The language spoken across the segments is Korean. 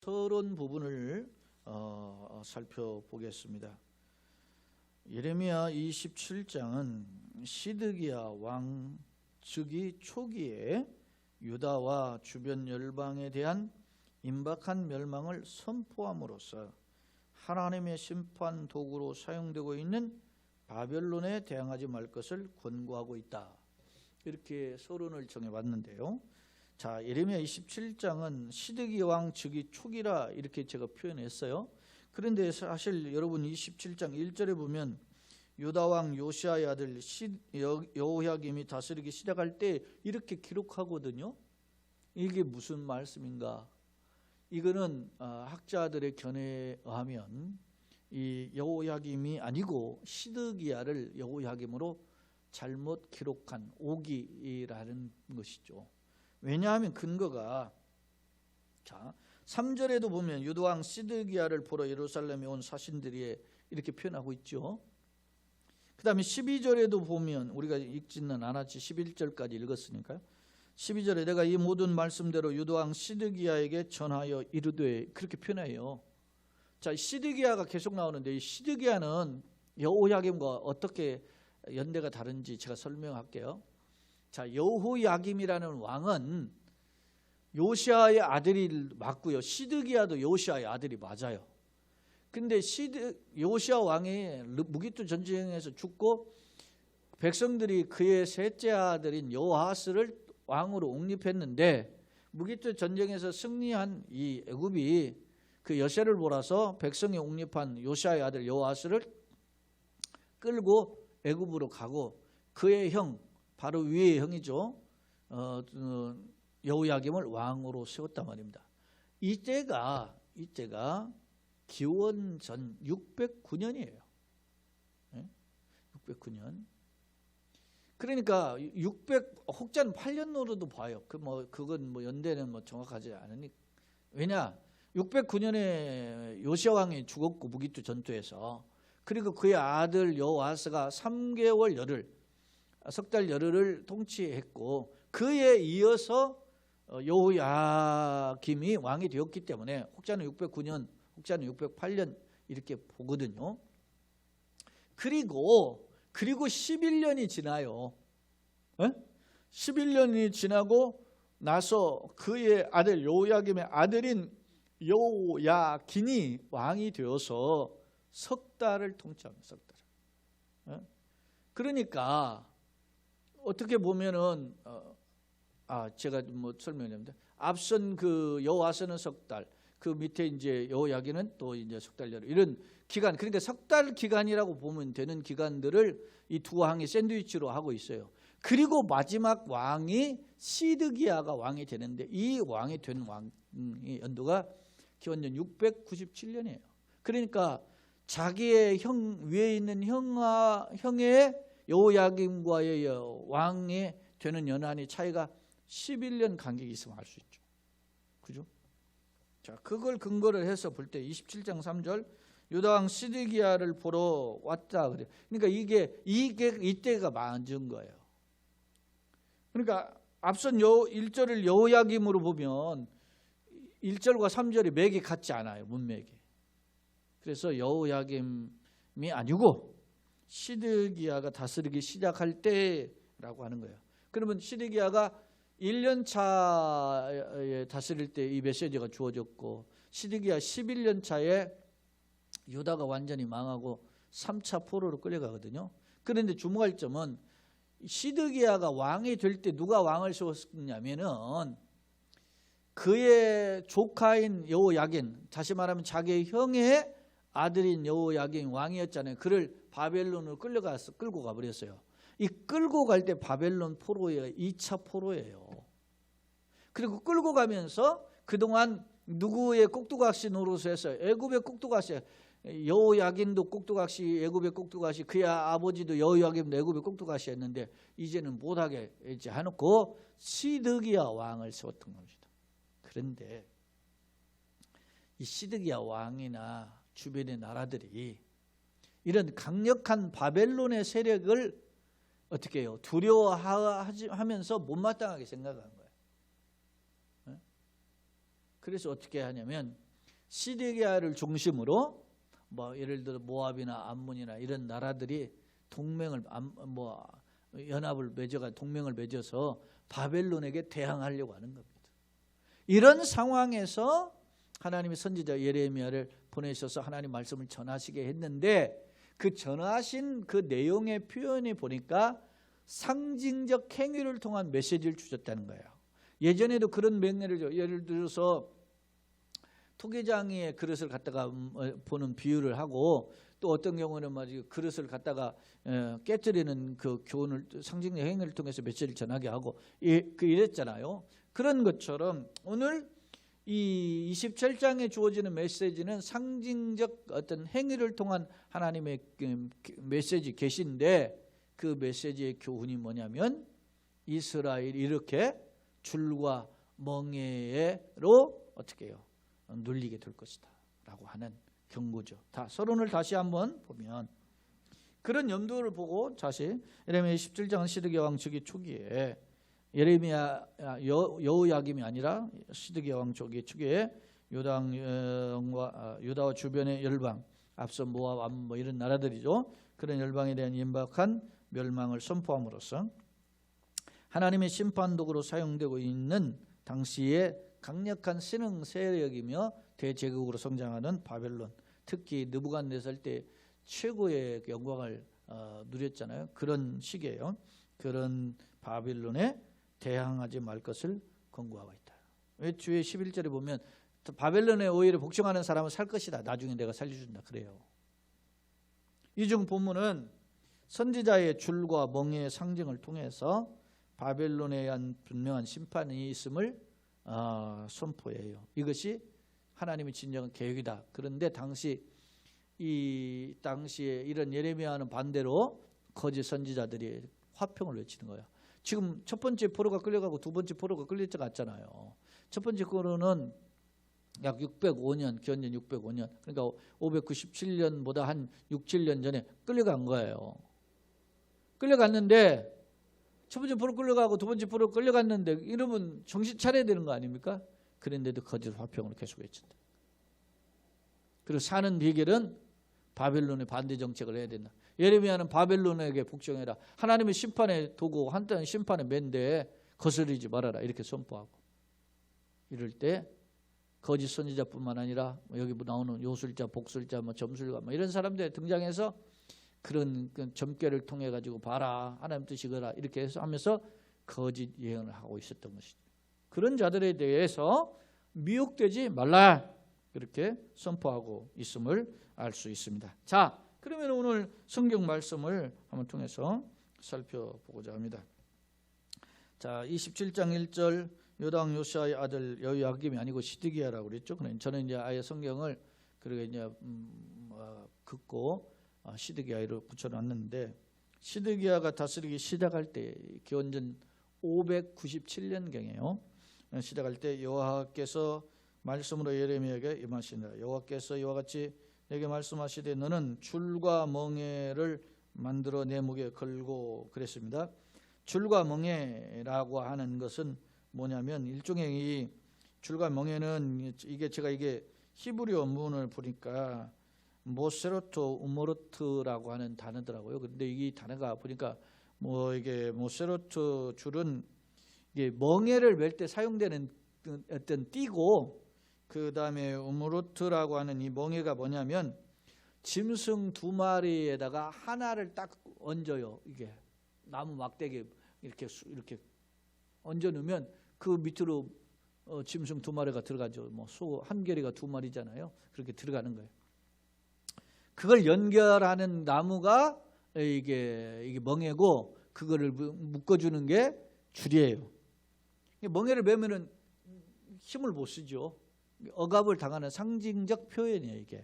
서론 부분을 살펴보겠습니다. 예레미야 27장은 시드기야 왕 즉위 초기에 유다와 주변 열방에 대한 임박한 멸망을 선포함으로써 하나님의 심판 도구로 사용되고 있는 바벨론에 대항하지 말 것을 권고하고 있다. 이렇게 서론을 정해봤는데요. 자, 예레미야 27장은 시드기야 왕 즉위 초기라 이렇게 제가 표현했어요. 그런데 사실 여러분 27장 1절에 보면 유다 왕 요시아의 아들 여호야김이 다스리기 시작할 때 이렇게 기록하거든요. 이게 무슨 말씀인가? 이거는 학자들의 견해에 의하면 이 여호야김이 아니고 시드기야를 여호야김으로 잘못 기록한 오기라는 것이죠. 왜냐하면 근거가, 자 3절에도 보면 유다 왕 시드기야를 보러 예루살렘에 온 사신들이 이렇게 표현하고 있죠. 그 다음에 12절에도 보면 우리가 읽지는 않았지 11절까지 읽었으니까요. 12절에 내가 이 모든 말씀대로 유다 왕 시드기야에게 전하여 이르되, 그렇게 표현해요. 자, 시드기야가 계속 나오는데 이 시드기야는 여호야김과 어떻게 연대가 다른지 제가 설명할게요. 자, 여호야김이라는 왕은 요시아의 아들이 맞고요. 시드기야도 요시아의 아들이 맞아요. 근데 요시아 왕이 무기토 전쟁에서 죽고 백성들이 그의 셋째 아들인 여호아스를 왕으로 옹립했는데 무기토 전쟁에서 승리한 이 애굽이 그 여세를 몰아서 백성이 옹립한 요시아의 아들 여호아스를 끌고 애굽으로 가고 그의 형, 바로 위의 형이죠, 여호야김을 왕으로 세웠단 말입니다. 이때가 기원전 609년이에요. 609년. 그러니까 혹자는 8년으로도 봐요. 그건 연대는 정확하지 않으니까. 왜냐? 609년에 요시아 왕이 죽었고 무기토 전투에서, 그리고 그의 아들 여호아스가 3개월 열흘, 석 달 열흘을 통치했고 그에 이어서 여호야김이 왕이 되었기 때문에 혹자는 609년, 혹자는 608년 이렇게 보거든요. 그리고 11년이 지나요. 11년이 지나고 나서 그의 아들 여호야김의 아들인 여호야긴이 왕이 되어서 석 달을 통치합니다. 석 달. 그러니까 어떻게 보면은 제가 설명했는데 앞선 그 여호아스는 석 달, 그 밑에 이제 여호야긴은 또 이제 석 달 열흘, 이런 기간, 그러니까 석 달 기간이라고 보면 되는 기간들을 이 두 왕이 샌드위치로 하고 있어요. 그리고 마지막 왕이 시드기야가 왕이 되는데 이 왕이 된 왕의 연도가 기원전 697년이에요. 그러니까 자기의 위에 있는 형의 여호야김과의 왕이 되는 연한이 차이가 11년 간격이 있으면 알 수 있죠. 그죠? 자, 그걸 근거를 해서 볼 때 27장 3절 유다 왕 시드기야를 보러 왔다 그래요. 그러니까 이게 이때가 맞은 거예요. 그러니까 앞선 1절을 여호야김으로 보면 1절과 3절이 맥이 같지 않아요. 문맥이. 그래서 여호야김이 아니고 시드기야가 다스리기 시작할 때라고 하는 거예요. 그러면 시드기야가 1년 차에 다스릴 때 이 메시지가 주어졌고, 시드기야 11년 차에 유다가 완전히 망하고 3차 포로로 끌려가거든요. 그런데 주목할 점은 시드기야가 왕이 될 때 누가 왕을 세웠냐면은 그의 조카인 여호야긴, 다시 말하면 자기의 형의 아들인 여호야긴 왕이었잖아요. 그를 바벨론으로 끌고 가버렸어요. 이 끌고 갈 때 바벨론 포로예요. 2차 포로예요. 그리고 끌고 가면서 그동안 누구의 꼭두각시 노릇을 했어요? 애굽의 꼭두각시, 여호야긴도 꼭두각시, 애굽의 꼭두각시, 그의 아버지도 여호야김도 애굽의 꼭두각시 했는데 이제는 못하게 이제 해놓고 시드기야 왕을 세웠던 겁니다. 그런데 이 시드기야 왕이나 주변의 나라들이 이런 강력한 바벨론의 세력을 어떻게 해요? 두려워하면서 못마땅하게 생각한 거예요. 그래서 어떻게 하냐면 시드기야를 중심으로 뭐 예를 들어 모압이나 암몬이나 이런 나라들이 동맹을 연합을 맺어가 동맹을 맺어서 바벨론에게 대항하려고 하는 겁니다. 이런 상황에서 하나님이 선지자 예레미야를 보내셔서 하나님 말씀을 전하시게 했는데 그 전하신 그 내용의 표현이 보니까 상징적 행위를 통한 메시지를 주셨다는 거예요. 예전에도 그런 명예를 줘. 예를 들어서 토기장이의 그릇을 갖다가 보는 비유를 하고 또 어떤 경우는 그릇을 갖다가 깨뜨리는 그 교훈을 상징적 행위를 통해서 메시지를 전하게 하고 이랬잖아요. 그런 것처럼 오늘 이 27장에 주어지는 메시지는 상징적 어떤 행위를 통한 하나님의 메시지 계신데 그 메시지의 교훈이 뭐냐면 이스라엘이 이렇게 줄과 멍에로 어떻게 해요? 눌리게 될 것이다 라고 하는 경고죠. 서론을 다시 한번 보면 그런 염두를 보고 다시 예레미야 17장은 시드기야 왕 즉위 초기에 예레미야 여호야김이 아니라 시드기야 왕 초기에 유다와 주변의 열방 앞서 모압, 암몬 뭐 이런 나라들이죠. 그런 열방에 대한 임박한 멸망을 선포함으로써 하나님의 심판도구로 사용되고 있는 당시에 강력한 신흥 세력이며 대제국으로 성장하는 바벨론, 특히 느부갓네살 때 최고의 영광을 누렸잖아요. 그런 시기예요. 그런 바벨론에 대항하지 말 것을 권고하고 있다. 왜 주의 11절에 보면 바벨론에 오히려 복종하는 사람은 살 것이다. 나중에 내가 살려준다. 그래요. 이중 본문은 선지자의 줄과 멍에의 상징을 통해서 바벨론에 대한 분명한 심판이 있음을 선포해요. 이것이 하나님의 진정한 계획이다. 그런데 당시에 이런 예레미야는 반대로 거짓 선지자들이 화평을 외치는 거예요. 지금 첫 번째 포로가 끌려가고 두 번째 포로가 끌릴 적 같잖아요. 첫 번째 포로는 약 605년, 기원전 605년, 그러니까 597년보다 한 6, 7년 전에 끌려간 거예요. 끌려갔는데 첫 번째 포로 끌려가고 두 번째 포로 끌려갔는데 이러면 정신 차려야 되는 거 아닙니까? 그런데도 거짓 화평을 계속 외친다. 그리고 사는 비결은 바벨론의 반대 정책을 해야 된다. 예레미야는 바벨론에게 복종해라. 하나님의 심판의 도구, 한때는 심판의 맨데 거스르지 말아라. 이렇게 선포하고 이럴 때 거짓 선지자뿐만 아니라 여기 나오는 요술자, 복술자, 점술가 이런 사람들 등장해서 그런 점괘를 통해 가지고 봐라. 하나님 뜻이거라. 이렇게 해서 하면서 거짓 예언을 하고 있었던 것이죠. 그런 자들에 대해서 미혹되지 말라. 그렇게 선포하고 있음을 알 수 있습니다. 자, 그러면 오늘 성경 말씀을 한번 통해서 살펴보고자 합니다. 자, 27장 1절 요당 요시아의 아들 여호야김이 아니고 시드기야라고 그랬죠. 저는 이제 아예 성경을 그렇게 이제 긋고 시드기야로 붙여놨는데 시드기야가 다스리기 시작할 때 기원전 597년경이에요. 시작할 때 여호와께서 말씀으로 예레미야에게 임하시니라. 여호와께서 이와 같이 내게 말씀하시되 너는 줄과 멍에를 만들어 내 목에 걸고 그랬습니다. 줄과 멍에라고 하는 것은 뭐냐면 일종의 이 줄과 멍에는 이게 히브리어 문을 보니까 모세로토 우모르트라고 하는 단어더라고요. 근데 이 단어가 보니까 이게 모세로토 줄은 이게 멍에를 멜 때 사용되는 어떤 띠고 그 다음에 우무르트라고 하는 이 멍에가 뭐냐면 짐승 두 마리에다가 하나를 딱 얹어요. 이게 나무 막대기 이렇게 얹어 놓으면 그 밑으로 짐승 두 마리가 들어가죠. 소 한 개리가 두 마리잖아요. 그렇게 들어가는 거예요. 그걸 연결하는 나무가 이게 멍에고 그거를 묶어주는 게 줄이에요. 멍에를 매면은 힘을 못 쓰죠. 억압을 당하는 상징적 표현이에요, 이게.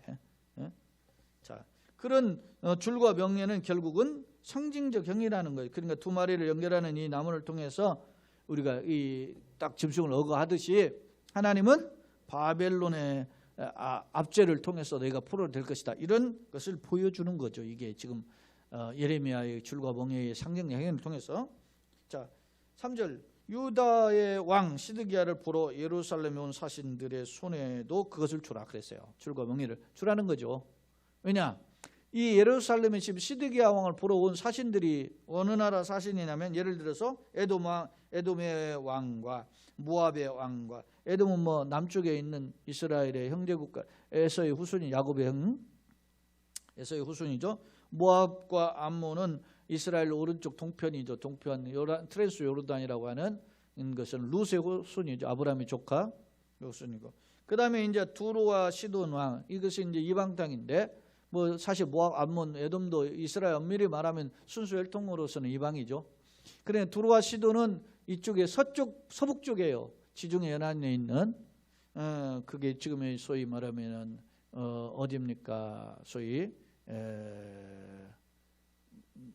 자, 그런 줄과 멍에는 결국은 상징적 형이라는 거예요. 그러니까 두 마리를 연결하는 이 나무를 통해서 우리가 이 딱 짐승을 억어하듯이 하나님은 바벨론의 압제를 통해서 너희가 포로가 될 것이다. 이런 것을 보여주는 거죠. 이게 지금 예레미야의 줄과 멍에의 상징적 행위를 통해서. 자, 3절 유다의 왕 시드기야를 보러 예루살렘에 온 사신들의 손에도 그것을 주라 그랬어요. 줄과 멍에를 주라는 거죠. 왜냐? 이 예루살렘에 지금 시드기야 왕을 보러 온 사신들이 어느 나라 사신이냐면, 예를 들어서 에돔의 왕과 모압의 왕과, 에돔은 뭐 남쪽에 있는 이스라엘의 형제국가, 에서의 후손이 야곱의 형, 에서의 후손이죠. 모압과 암몬은 이스라엘 오른쪽 동편이죠. 동편 트랜스 요르단이라고 하는 것은 룻의 후손이죠. 아브라함의 조카 후손이고, 그 다음에 이제 두로와 시돈 왕, 이것이 이제 이방 땅인데, 뭐 사실 모압, 암몬, 에돔도 이스라엘 엄밀히 말하면 순수 혈통으로서는 이방이죠. 그래 두로와 시돈은 이쪽에 서북 쪽이에요. 지중해 연안에 있는 그게 지금의 소위 말하면은 어디입니까? 소위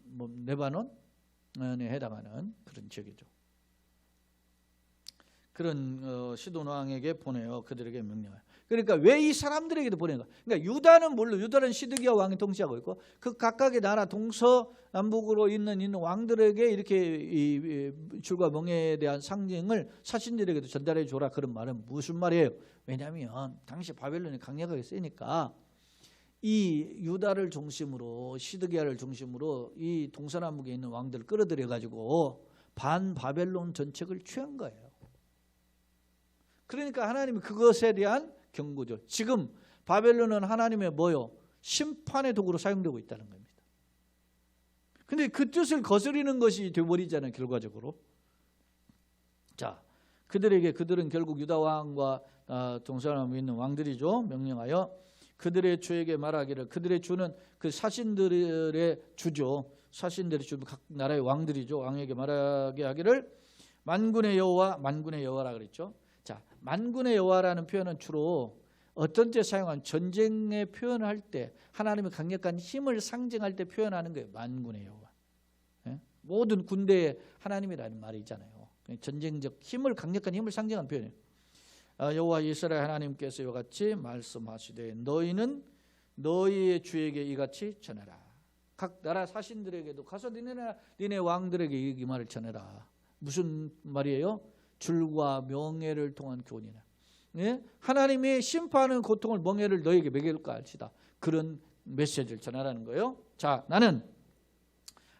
뭐 레바논에 해당하는 그런 지역이죠. 그런 시돈 왕에게 보내요. 그들에게 명령을. 그러니까 왜 이 사람들에게도 보내는 거야? 그러니까 유다는 물론 유다는 시드기야 왕이 통치하고 있고, 그 각각의 나라 동서남북으로 있는 왕들에게 이렇게 이 줄과 멍에에 대한 상징을 사신들에게도 전달해 줘라. 그런 말은 무슨 말이에요? 왜냐하면 당시 바벨론이 강력하게 세니까 이 유다를 중심으로, 시드기야를 중심으로 이 동서남북에 있는 왕들을 끌어들여 가지고 반바벨론 전책을 취한 거예요. 그러니까 하나님이 그것에 대한 경고죠. 지금 바벨론은 하나님의 뭐요? 심판의 도구로 사용되고 있다는 겁니다. 근데 그 뜻을 거스리는 것이 되어버리잖아요, 결과적으로. 자, 그들은 결국 유다 왕과 동서남북에 있는 왕들이죠. 명령하여 그들의 주에게 말하기를, 그들의 주는 그 사신들의 주죠. 사신들의 주, 각 나라의 왕들이죠. 왕에게 말하게 하기를, 만군의 여호와라 그랬죠. 자, 만군의 여호와라는 표현은 주로 어떤 때 사용한, 전쟁에 표현할 때 하나님의 강력한 힘을 상징할 때 표현하는 거예요. 만군의 여호와. 예? 모든 군대에 하나님이라는 말이 있잖아요. 전쟁적 힘을, 강력한 힘을 상징하는 표현이에요. 여호와 이스라엘 하나님께서 이와 같이 말씀하시되 너희는 너희의 주에게 이같이 전해라. 각 나라 사신들에게도 가서 니네 왕들에게 이 말을 전해라. 무슨 말이에요? 줄과 명예를 통한 교훈이나, 예? 하나님의 심판하는 고통을, 멍에를 너에게 매길까 할지다. 그런 메시지를 전하라는 거예요. 자, 나는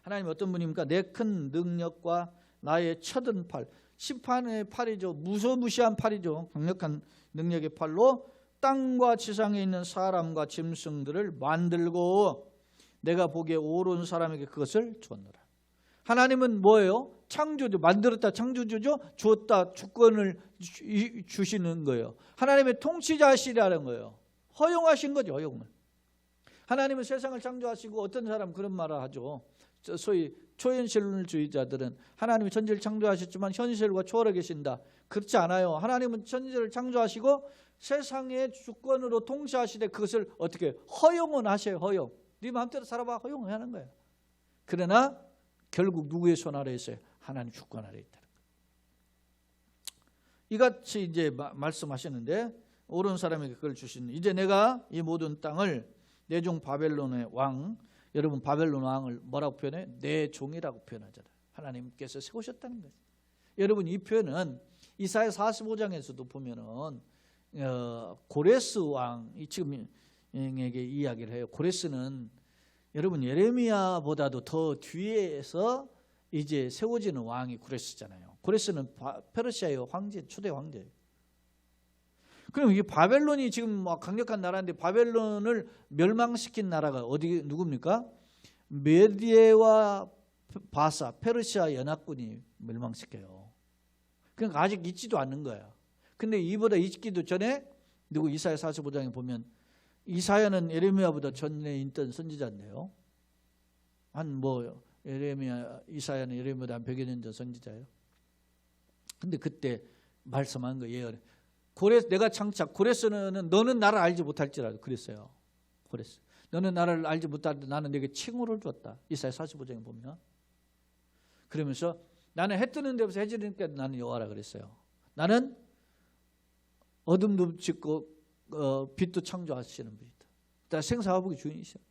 하나님 어떤 분입니까? 내 큰 능력과 나의 쳐든 팔, 심판의 팔이죠. 무서무시한 팔이죠. 강력한 능력의 팔로 땅과 지상에 있는 사람과 짐승들을 만들고 내가 보기에 옳은 사람에게 그것을 주었노라. 하나님은 뭐예요? 창조주, 만들었다 창조주죠. 주었다 주권을 주시는 거예요. 하나님의 통치자시라는 거예요. 허용하신 거죠. 허용을. 하나님은 세상을 창조하시고, 어떤 사람 그런 말을 하죠. 소위 초현실주의자들은 하나님이 천지를 창조하셨지만 현실과 초월해 계신다. 그렇지 않아요. 하나님은 천지를 창조하시고 세상의 주권으로 통치하시되 그것을 어떻게 허용은 하셔요. 허용. 네 마음대로 살아봐. 허용을 하는 거예요. 그러나 결국 누구의 손 아래에 있어요? 하나님 주권 아래에 있다는 거예요. 이같이 이제 말씀하시는데, 옳은 사람에게 그걸 주신, 이제 내가 이 모든 땅을 내 종 바벨론의 왕, 여러분 바벨론 왕을 뭐라고 표현해? 내 종이라고 표현하잖아요. 하나님께서 세우셨다는 거예요. 여러분 이 표현은 이사야 45장에서도 보면은 고레스 왕이 지금 에게 이야기를 해요. 고레스는 여러분 예레미야보다도 더 뒤에서 이제 세워지는 왕이 고레스잖아요. 고레스는 페르시아의 황제, 초대 황제예요. 그럼 이게 바벨론이 지금 강력한 나라인데, 바벨론을 멸망시킨 나라가 어디 누굽니까? 메디에와 바사, 페르시아 연합군이 멸망시켜요. 그러니까 아직 있지도 않는 거야. 근데 이보다 있기도 전에 누구 이사야 45장에 보면, 이사야는 예레미야보다 전에 있던 선지자인데요. 이사야는 예레미야보다 한 100여 년 전 선지자예요. 근데 그때 말씀한 거예요. 내가 창작, 고레스는 너는 나를 알지 못할지라도 그랬어요. 고레스, 너는 나를 알지 못하는데 나는 네게 칭호를 줬다. 이사야 45장에 보면. 그러면서 나는 해 뜨는 데부터 해 지는 데까지 나는 여호와라 그랬어요. 나는 어둠도 짓고 빛도 창조하시는 분이다. 생사화복의 주인이십니다.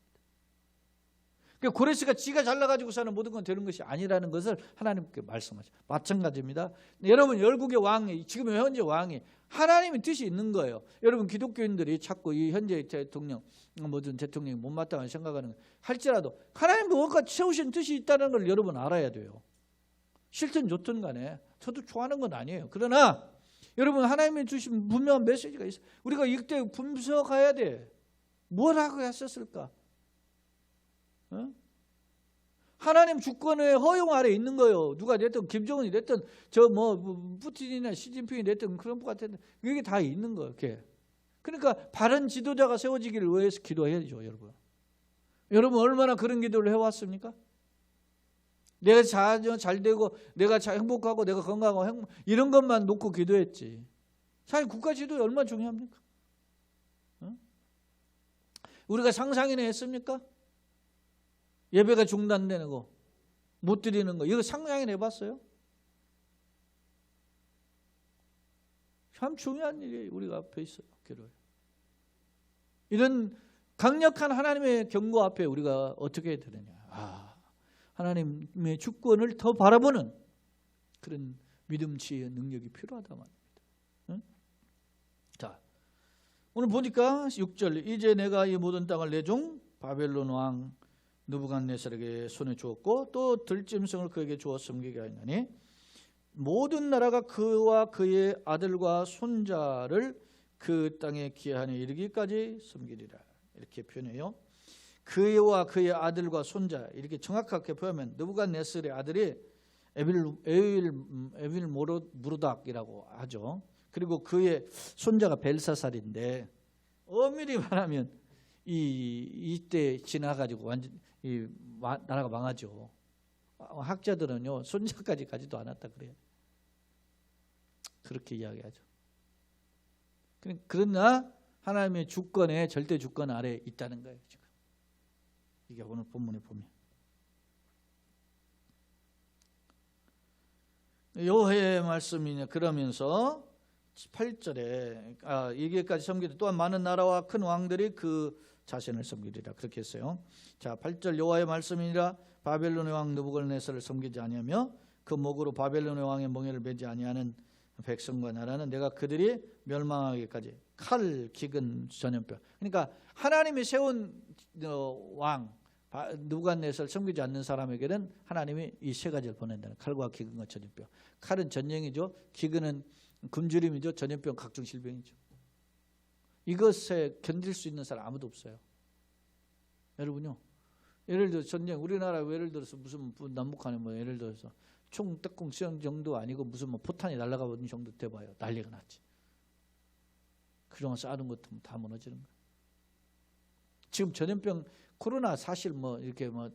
그러니까 고레스가 지가 잘나가지고 사는 모든 건 되는 것이 아니라는 것을 하나님께 말씀하죠. 마찬가지입니다. 여러분 열국의 왕이 지금 현재 왕이 하나님의 뜻이 있는 거예요. 여러분 기독교인들이 자꾸 이 현재 대통령 모든 대통령이 못마땅하게 생각하는 할지라도 하나님도 뭔가 세우신 뜻이 있다는 걸 여러분 알아야 돼요. 싫든 좋든 간에 저도 좋아하는 건 아니에요. 그러나 여러분 하나님이 주신 분명한 메시지가 있어요. 우리가 이때 분석해야 돼. 뭘 하고 했었을까? 어? 하나님 주권의 허용 아래 있는 거예요. 누가 됐든 김정은이 됐든 저 뭐 푸틴이나 시진핑이 됐든 트럼프가 됐든 이게 다 있는 거예요. 이렇게. 그러니까 바른 지도자가 세워지기를 위해서 기도해야죠, 여러분. 여러분 얼마나 그런 기도를 해왔습니까? 내가 잘 되고 내가 행복하고 내가 건강하고 이런 것만 놓고 기도했지. 사실 국가 지도에 얼마나 중요합니까? 어? 우리가 상상이나 했습니까? 예배가 중단되는 거, 못 드리는 거, 이거 상상이나 해봤어요? 참 중요한 일이 우리가 앞에 있어요. 기도에. 이런 강력한 하나님의 경고 앞에 우리가 어떻게 해야 되느냐. 하나님의 주권을 더 바라보는 그런 믿음치의 능력이 필요하다 말입니다. 응? 자, 오늘 보니까 6절 이제 내가 이 모든 땅을 내 종 바벨론 왕 느부갓네살에게 손에 주었고 또 들짐승을 그에게 주어 섬기게 하였나니 모든 나라가 그와 그의 아들과 손자를 그 땅의 기한에 이르기까지 섬기리라. 이렇게 표현해요. 그와 그의 아들과 손자 이렇게 정확하게 표현하면 느부갓네살의 아들이 에빌무로닥이라고 하죠. 그리고 그의 손자가 벨사살인데 엄밀히 말하면 이때 지나가지고 완전 이 나라가 망하죠. 학자들은요 손자까지 가지도 않았다 그래요. 그렇게 이야기하죠. 그러나 하나님의 주권에 절대 주권 아래 있다는 거예요. 지금 이게 오늘 본문에 보면 여호와의 말씀이냐. 그러면서 8절에 이게까지 섬기되 또한 많은 나라와 큰 왕들이 그 자신을 섬기리라. 그렇게 했어요. 자, 8절 여호와의 말씀이니라. 바벨론의 왕 느부갓네살을 섬기지 아니하며 그 목으로 바벨론의 왕의 멍에를 매지 아니하는 백성과 나라는 내가 그들이 멸망하기까지 칼, 기근, 전염병. 그러니까 하나님이 세운 왕 느부갓네살 섬기지 않는 사람에게는 하나님이 이 세 가지를 보낸다는 칼과 기근과 전염병. 칼은 전쟁이죠. 기근은 굶주림이죠. 전염병 각종 질병이죠. 이것에 견딜 수 있는 사람 아무도 없어요. 여러분요. 예를 들어 전쟁 우리나라 예를 들어서 무슨 남북한에 뭐 예를 들어서 총 떡공 시험 정도 아니고 무슨 뭐 포탄이 날아가 버린 정도 돼봐요. 난리가 났지. 그동안 쌓아둔 것도 다 무너지는 거예요. 지금 전염병 코로나 사실 뭐 이렇게 뭐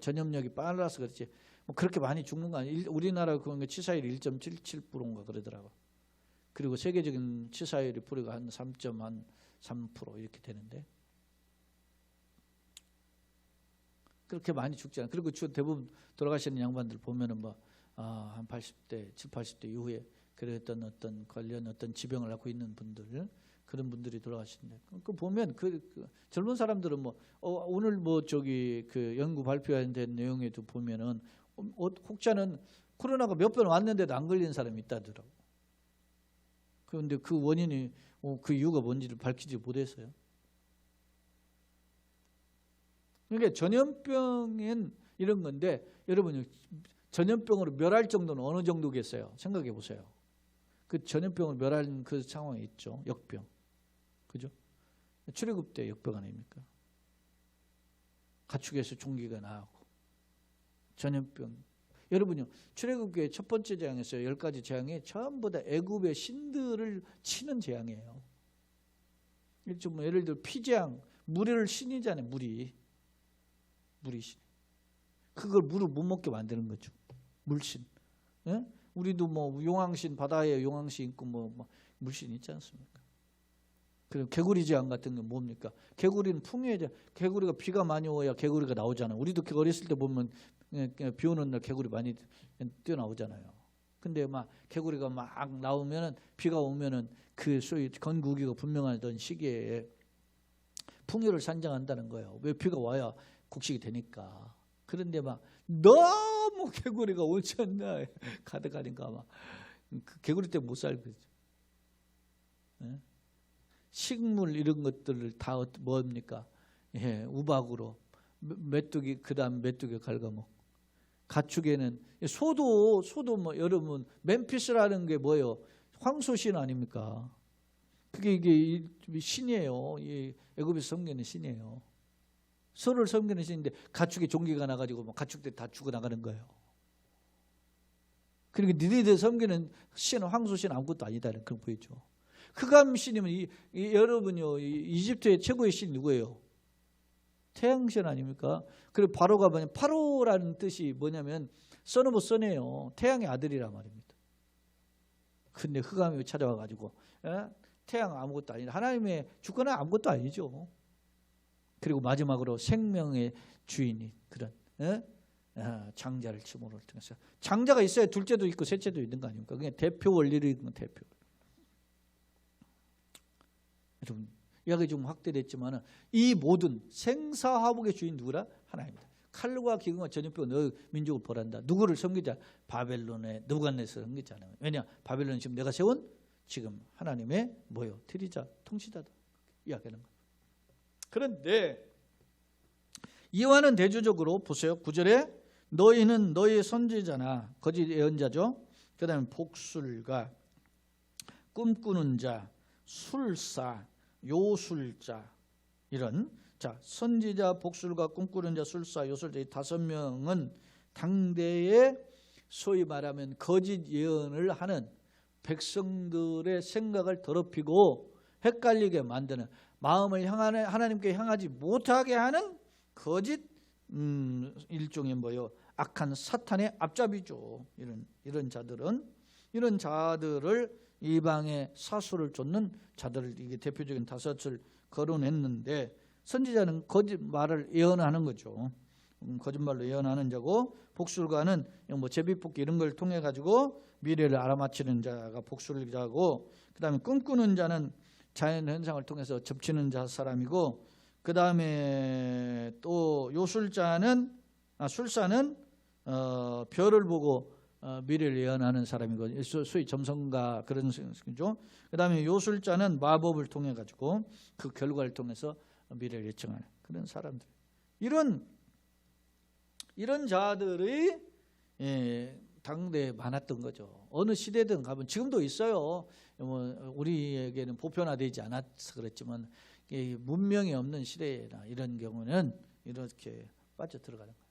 전염력이 빨라서 그렇지 뭐 그렇게 많이 죽는 거 아니에요. 우리나라 그 치사율 1.77%인가 그러더라고. 그리고 세계적인 치사율이 불과 한 3.3% 이렇게 되는데 그렇게 많이 죽지 않아요. 그리고 대부분 돌아가시는 양반들 보면은 뭐 한 80대, 70, 80대 이후에 그랬던 어떤 관련 어떤 지병을 갖고 있는 분들 그런 분들이 돌아가시는데 그 보면 그 젊은 사람들은 뭐 오늘 뭐 저기 그 연구 발표된 내용에도 보면은 혹자는 코로나가 몇 번 왔는데도 안 걸린 사람이 있다더라고. 그런데 그 원인이 그 이유가 뭔지를 밝히지 못했어요. 그러니까 전염병은 이런 건데 여러분 전염병으로 멸할 정도는 어느 정도겠어요? 생각해 보세요. 그 전염병을 멸하는 그 상황이 있죠. 역병. 그죠? 출애굽 때 역병 아닙니까? 가축에서 종기가 나고 전염병. 여러분요. 출애굽기의 첫 번째 재앙에서 10가지 재앙이 전부 다 애굽의 신들을 치는 재앙이에요. 예를 들어 피재앙, 물을 신이잖아요. 물이 신. 그걸 물을 못 먹게 만드는 거죠. 물신. 예? 우리도 뭐 용왕신 바다에 용왕신 있고 뭐 물신 있지 않습니까? 그리고 개구리 재앙 같은 건 뭡니까? 개구리는 풍요의 재앙. 개구리가 비가 많이 오야 개구리가 나오잖아요. 우리도 어렸을 때 보면 비 오는 날 개구리 많이 뛰어나오잖아요. 근데 막 개구리가 막 나오면은 비가 오면은 그 소위 건국이가 분명하던 시기에 풍요를 산정한다는 거예요. 왜 비가 와야 곡식이 되니까. 그런데 막 너무 개구리가 온천나 가득하니까 막 그 개구리 때문에 못 살거든요. 식물 이런 것들을 다 뭡니까? 예, 우박으로 메뚜기, 그다음 메뚜기 갉아먹고. 가축에는 소도 뭐 여러분 멤피스라는 게 뭐예요? 황소신 아닙니까? 그게 이게 신이에요. 이 애굽에서 섬기는 신이에요. 서로를 섬기는 신인데 가축에 종기가 나가지고 뭐 가축들이 다 죽어 나가는 거예요. 그러니까 니네들 섬기는 신은 황소신 아무것도 아니다는 그런 보이죠. 흑암 신이면 여러분요 이집트의 최고의 신이 누구예요? 태양신 아닙니까? 그리고 바로가 뭐냐? 파로라는 뜻이 뭐냐면 선 오브 선이에요. 태양의 아들이란 말입니다. 근데 흑암이 찾아와 가지고 태양 아무것도 아니다. 하나님의 주권은 아무것도 아니죠. 그리고 마지막으로 생명의 주인이 그런 장자를 치므로 통해서 장자가 있어야 둘째도 있고 셋째도 있는 거 아닙니까? 그게 대표 원리를 있는 대표. 좀 이야기 좀 확대됐지만 이 모든 생사화복의 주인 누구라? 하나님입니다. 칼과 기근과 전염병 너 민족을 벌한다. 누구를 섬기자? 바벨론의 느부갓네살을 섬기잖아요. 왜냐? 바벨론은 지금 내가 세운 지금 하나님의 뭐요? 트리자 통치자다. 이야기하는 거예요. 그런데 이와는 대조적으로 보세요. 9절에 너희는 너희의 선지자나 거짓 예언자죠. 그 다음에 복술가, 꿈꾸는 자, 술사, 요술자 이런 자 선지자, 복술가, 꿈꾸는 자, 술사, 요술자 이 5명은 당대에 소위 말하면 거짓 예언을 하는 백성들의 생각을 더럽히고 헷갈리게 만드는 마음을 하나님께 향하지 못하게 하는 거짓 일종의 뭐요 악한 사탄의 앞잡이죠. 이런 자들을 이방의 사수를 쫓는 자들을 이게 대표적인 5을 거론했는데 선지자는 거짓말을 예언하는 거죠. 거짓말로 예언하는 자고 복술가는 뭐 제비뽑기 이런 걸 통해 가지고 미래를 알아맞히는 자가 복술자고 그다음에 꿈꾸는 자는 자연 현상을 통해서 접치는 자 사람이고 그다음에 또 요술자는 술사는 별을 보고 미래를 예언하는 사람이고 소위 점성가 그런 식이죠. 그다음에 요술자는 마법을 통해 가지고 그 결과를 통해서 미래를 예측하는 그런 사람들. 이런 자들이 당대에 많았던 거죠. 어느 시대든 가면 지금도 있어요. 뭐 우리에게는 보편화되지 않아서 그렇지만 문명이 없는 시대나 이런 경우는 이렇게 빠져 들어가는 거예요.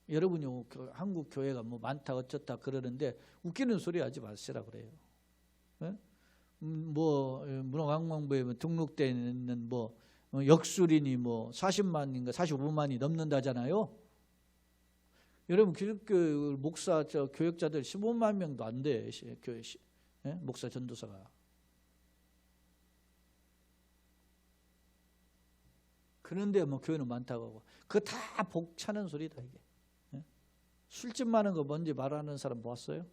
여러분이 한국 교회가 뭐 많다 어쩌다 그러는데 웃기는 소리 하지 마시라 그래요. 뭐 문화관광부에 등록되어 있는 뭐 역술인이 뭐 40만인가 45만이 넘는다잖아요. 여러분 기독교 목사 교역자들 15만 명도 안 돼. 교회 목사 전도사가. 그런데 뭐 교회는 많다고 하고 그거 다 복차는 소리다 이게. 술집 많은 거 뭔지 말하는 사람 보았어요?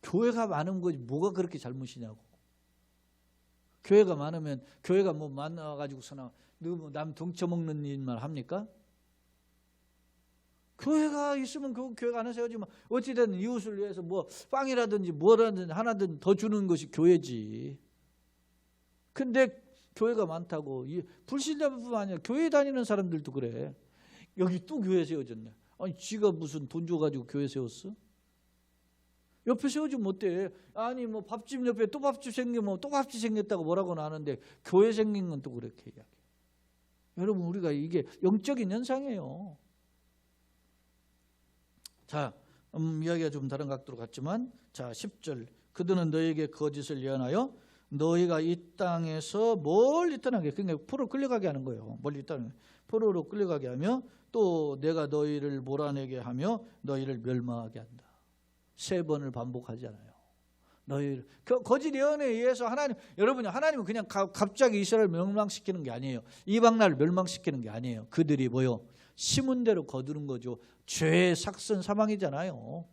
교회가 많은 거지 뭐가 그렇게 잘못이냐고. 교회가 많으면 교회가 뭐 많아가지고서나 남 동쳐먹는 일만 합니까? 교회가 있으면 그 교회가 하나 세워지면 어찌든 이웃을 위해서 뭐 빵이라든지 뭐라든지 하나든 더 주는 것이 교회지. 근데 교회가 많다고 불신자뿐만 아니라 교회 다니는 사람들도 그래. 여기 또 교회 세워졌네. 아니 지가 무슨 돈 줘가지고 교회 세웠어? 옆에 세워주면 어때? 아니 뭐 밥집 옆에 또 밥집 생기면 또 밥집 생겼다고 뭐라고는 하는데 교회 생긴 건 또 그렇게 이야기해. 여러분 우리가 이게 영적인 현상이에요. 자 이야기가 좀 다른 각도로 갔지만 자 10절 그들은 너에게 거짓을 예언하여 너희가 이 땅에서 멀리 떠나게 그러니까 포로 끌려가게 하는 거예요. 멀리 떠나게 포로로 끌려가게 하며 또 내가 너희를 몰아내게 하며 너희를 멸망하게 한다. 3번을 반복하잖아요. 너희를 거짓 예언에 의해서 여러분이 하나님은 그냥 갑자기 이스라엘 멸망시키는 게 아니에요. 이방 나라를 멸망시키는 게 아니에요. 그들이 뭐요? 심은 대로 거두는 거죠. 죄의 삭선 사망이잖아요.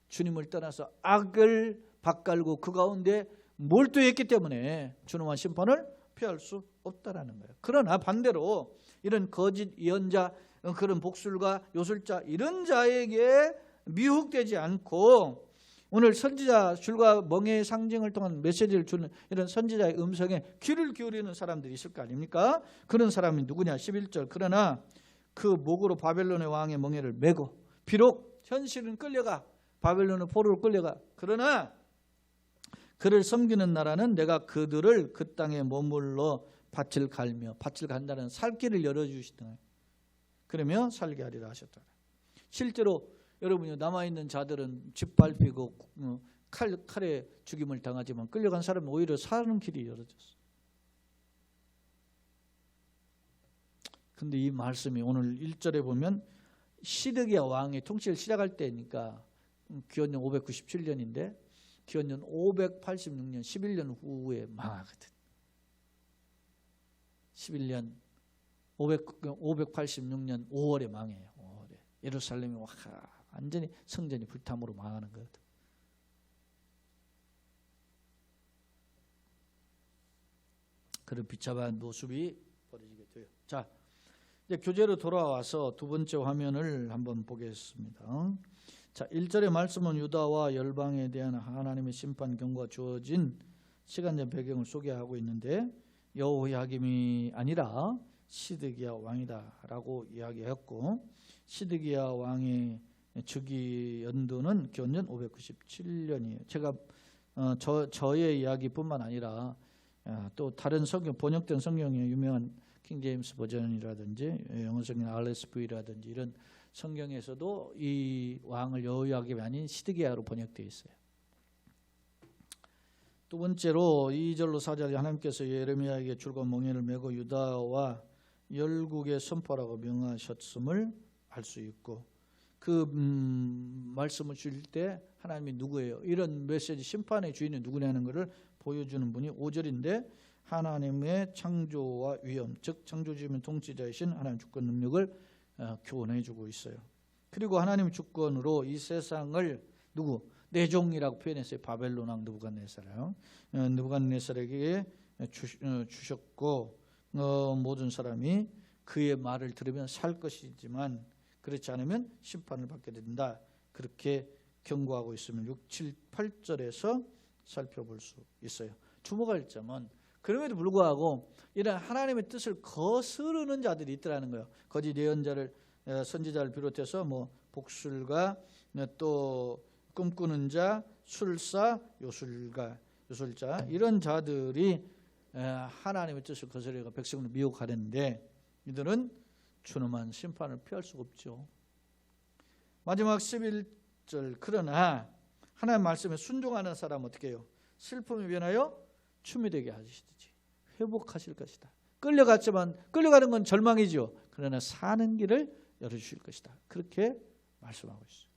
주님을 떠나서 악을 밭갈고 그 가운데 몰두했기 때문에 주님은 심판을 피할 수 없다라는 거예요. 그러나 반대로 이런 거짓 예언자, 그런 복술가, 요술자 이런 자에게 미혹되지 않고 오늘 선지자 줄과 멍에의 상징을 통한 메시지를 주는 이런 선지자의 음성에 귀를 기울이는 사람들이 있을 거 아닙니까? 그런 사람이 누구냐? 11절. 그러나 그 목으로 바벨론의 왕의 멍에를 메고 비록 현실은 끌려가, 바벨론의 포로로 끌려가, 그러나 그를 섬기는 나라는 내가 그들을 그 땅에 머물러 밭을 갈며, 밭을 간다는 살 길을 열어주시다. 그러며 살게 하리라 하셨다. 실제로 여러분이 남아있는 자들은 짓밟히고 칼에 죽임을 당하지만 끌려간 사람은 오히려 사는 길이 열어졌어. 근데 이 말씀이 오늘 1절에 보면 시드기야 왕이 통치를 시작할 때니까 기원년 597년인데 기원년 586년 11년 후에 망하거든. 11년 586년 5월에 망해요. 5월에. 예루살렘이 완전히 성전이 불탐으로 망하는 거거든. 그런 비참한 모습이 벌어지게 돼요. 자, 이제 교재로 돌아와서 두 번째 화면을 한번 보겠습니다. 자, 1절의 말씀은 유다와 열방에 대한 하나님의 심판 경고가 주어진 시간적 배경을 소개하고 있는데 여호야김이 아니라 시드기야 왕이다라고 이야기했고, 시드기야 왕의 즉위 연도는 기원년 597년이에요. 제가 저의 이야기뿐만 아니라 또 다른 성경, 번역된 성경에 유명한 킹 제임스 버전이라든지 영어 성경 RSV라든지 이런 성경에서도 이 왕을 여호야김이 아닌 시드기야로 번역되어 있어요. 두 번째로 2절로 4절에 하나님께서 예레미야에게 줄과 멍에를 메고 유다와 열국에 선포하라고 명하셨음을 알 수 있고, 그 말씀을 주실 때 하나님이 누구예요? 이런 메시지, 심판의 주인이 누구냐는 것을 보여주는 분이 5절인데 하나님의 창조와 위엄, 즉 창조주이면 통치자이신 하나님 주권 능력을 교훈해 주고 있어요. 그리고 하나님의 주권으로 이 세상을 누구? 내 종이라고 표현했어요. 바벨론 왕 느부갓네살이요. 느부갓네살에게 주셨고 모든 사람이 그의 말을 들으면 살 것이지만 그렇지 않으면 심판을 받게 된다. 그렇게 경고하고 있으면 6, 7, 8절에서 살펴볼 수 있어요. 주목할 점은 그럼에도 불구하고 이런 하나님의 뜻을 거스르는 자들이 있더라는 거예요. 거짓 예언자를, 선지자를 비롯해서 뭐 복술가, 또 꿈꾸는 자, 술사, 요술자 이런 자들이 하나님의 뜻을 거스르고 백성을 미혹하는데 이들은 준엄한 심판을 피할 수가 없죠. 마지막 11절, 그러나 하나님 말씀에 순종하는 사람은 어떻게 해요? 슬픔이 변하여 춤이 되게 하시듯이 회복하실 것이다. 끌려갔지만 끌려가는 건 절망이죠. 그러나 사는 길을 열어주실 것이다. 그렇게 말씀하고 있어요.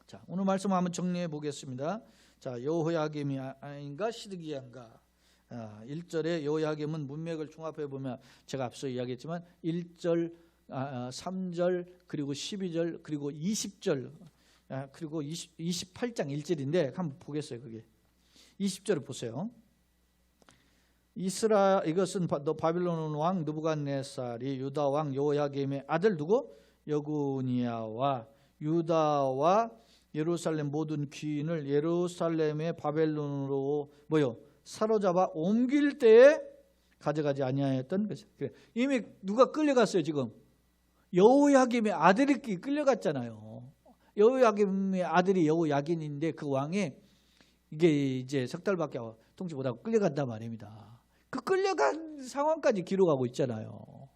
자, 오늘 말씀 한번 정리해 보겠습니다. 자, 여호야김이 아닌가 시드기야인가? 1절에 여호야김은 문맥을 종합해 보면 제가 앞서 이야기했지만 1절, 3절, 그리고 12절, 그리고 20절, 그리고 28장 1절인데 한번 보겠어요. 그게 20절을 보세요. 이것은 바빌론 왕 느부갓네살이 유다 왕 여호야김의 아들 누구? 여구니야와 유다와 예루살렘 모든 귀인을 예루살렘의 바벨론으로 사로잡아 옮길 때에 가져가지 아니하였던 것이다. 이미 누가 끌려갔어요. 지금 여호야김의 아들이 끌려갔잖아요. 여호야김의 아들이 여호야긴인데 그 왕이 이게 이제 석 달밖에 통치 못하고 끌려간단 말입니다. 그 끌려간 상황까지 기록하고 있잖아요.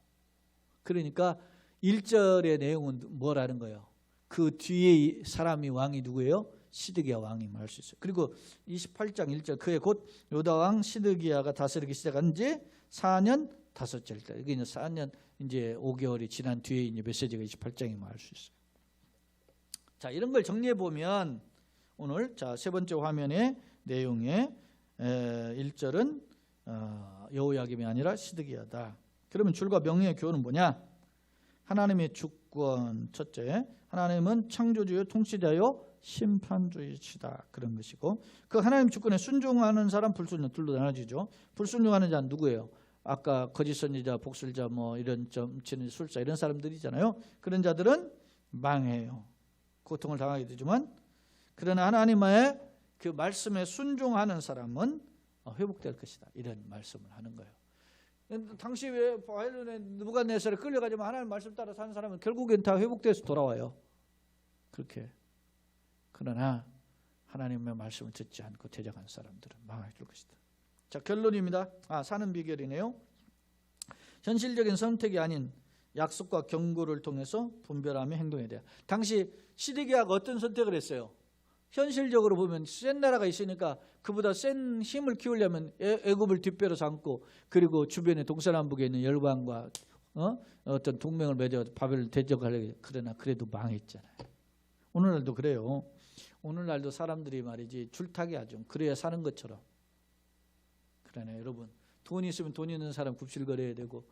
그러니까 1절의 내용은 뭐라는 거예요? 그 뒤에 사람이 왕이 누구예요? 시드기야 왕이 말할 수 있어요. 그리고 28장 1절, 그의 곧 유다 왕 시드기야가 다스리기 시작한 지 4년 5절. 이게 이제 4년 이제 5개월이 지난 뒤에 이제 메시지가 28장에 말할 수 있어요. 자, 이런 걸 정리해 보면 오늘 세 번째 화면의 내용에 1절은 여호야김이 아니라 시드기야다. 그러면 줄과 명령의 교훈은 뭐냐? 하나님의 주권, 첫째, 하나님은 창조주요 통치자요 심판주의치다 그런 것이고, 그 하나님 주권에 순종하는 사람, 불순종 둘로 나눠지죠. 불순종하는 자는 누구예요? 아까 거짓 선지자, 복술자, 뭐 이런 점치는 술사 이런 사람들이잖아요. 그런 자들은 망해요. 고통을 당하게 되지만, 그러나 하나님의 그 말씀에 순종하는 사람은 회복될 것이다. 이런 말씀을 하는 거예요. 당시 왜 바벨론에 느부갓네살에 끌려가지만 하나님 말씀 따라 사는 사람은 결국엔 다 회복돼서 돌아와요. 그렇게. 그러나 하나님의 말씀을 듣지 않고 대적한 사람들은 망해질 것이다. 자, 결론입니다. 사는 비결이네요. 현실적인 선택이 아닌 약속과 경고를 통해서 분별하며 행동해야 돼요. 당시 시드기야가 어떤 선택을 했어요? 현실적으로 보면 센 나라가 있으니까 그보다 센 힘을 키우려면 애굽을 뒷배로 삼고, 그리고 주변에 동서남북에 있는 열방과 어떤 동맹을 맺어 바벨을 대적하려고. 그러나 그래도 망했잖아요. 오늘날도 그래요. 오늘날도 사람들이 말이지 줄타기 하죠. 그래야 사는 것처럼. 그러네 여러분. 돈이 있으면 돈 있는 사람 굽실거려야 되고,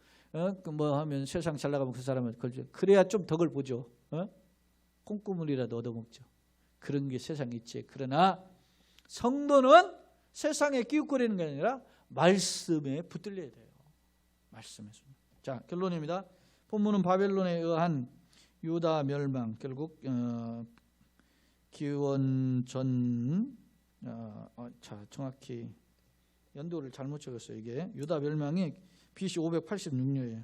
뭐 하면 세상 잘 나가면 그 사람을 걸죠. 그래야 좀 덕을 보죠. 콩고물이라도 얻어먹죠. 그런 게 세상에 있지. 그러나 성도는 세상에 끼웃거리는 게 아니라 말씀에 붙들려야 돼요. 말씀에. 자, 결론입니다. 본문은 바벨론에 의한 유다 멸망, 결국 기원전 정확히 연도를 잘못 적었어요. 이게 유다 멸망이 BC 586년이에요.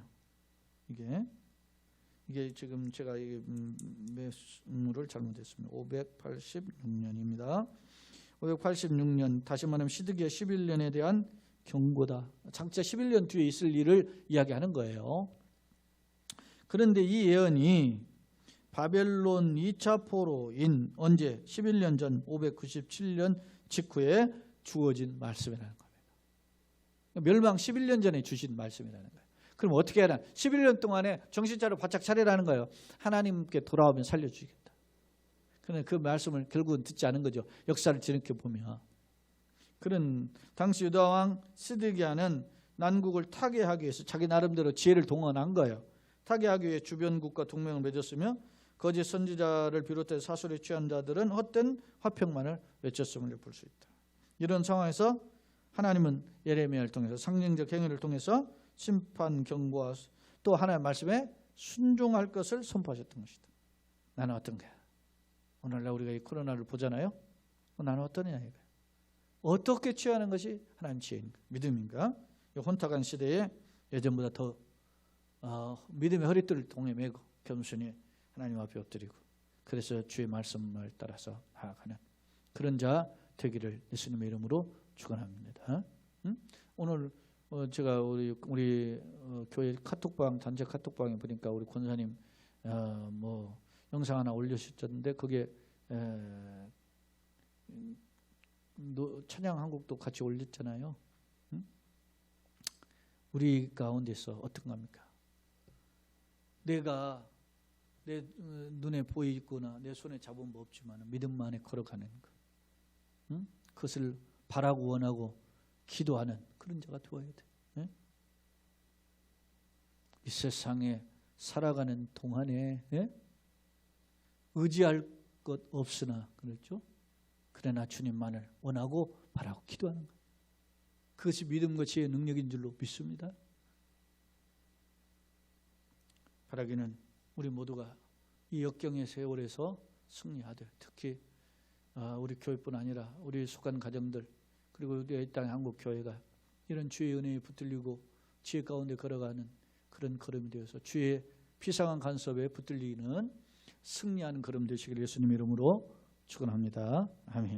이게 지금 제가 매수를 잘못했습니다. 586년입니다. 586년, 다시 말하면 시드기야 11년에 대한 경고다. 장차 11년 뒤에 있을 일을 이야기하는 거예요. 그런데 이 예언이 바벨론 2차 포로인 언제? 11년 전 597년 직후에 주어진 말씀이라는 겁니다. 멸망 11년 전에 주신 말씀이라는 거예요. 그럼 어떻게 하나? 11년 동안에 정신차려 바짝 차리라는 거예요. 하나님께 돌아오면 살려주겠다. 그런데 그 말씀을 결국은 듣지 않은 거죠. 역사를 지켜보면 보면. 그런 당시 유다왕 시드기야는 난국을 타개하기 위해서 자기 나름대로 지혜를 동원한 거예요. 타개하기 위해 주변국과 동맹을 맺었으며 거짓 선지자를 비롯해 사술에 취한 자들은 헛된 화평만을 외쳤음을 볼 수 있다. 이런 상황에서 하나님은 예레미야를 통해서 상징적 행위를 통해서 심판 경고와 또 하나님의 말씀에 순종할 것을 선포하셨던 것이다. 나는 어떤 거야? 오늘날 우리가 이 코로나를 보잖아요. 나는 어떠냐 이거야. 어떻게 취하는 것이 하나님 지혜인가? 믿음인가? 이 혼탁한 시대에 예전보다 더 믿음의 허리띠를 동에 메고 겸손히 하나님 앞에 엎드리고, 그래서 주의 말씀을 따라서 나아가는 그런 자 되기를 예수님의 이름으로 축원합니다. 오늘 제가 우리 교회 카톡방, 단체 카톡방에 보니까 우리 권사님 뭐 영상 하나 올려주셨는데 그게 찬양 한 곡도 같이 올렸잖아요. 우리 가운데서 어떤 겁니까? 내가 내 눈에 보이거나 내 손에 잡은 법 없지만 믿음만에 걸어가는 것, 그것을 바라고 원하고 기도하는 그런 자가 되어야 돼. 이 세상에 살아가는 동안에 의지할 것 없으나 그렇죠. 그러나 주님만을 원하고 바라고 기도하는 것, 그것이 믿음과 지혜의 능력인 줄로 믿습니다. 바라기는 우리 모두가 이 역경의 세월에서 승리하되, 특히 우리 교회뿐 아니라 우리 속한 가정들, 그리고 우리 이 땅의 한국 교회가 이런 주의 은혜에 붙들리고 지혜 가운데 걸어가는 그런 걸음이 되어서 주의 비상한 간섭에 붙들리는 승리하는 걸음 되시길 예수님 이름으로 축원합니다. 아멘.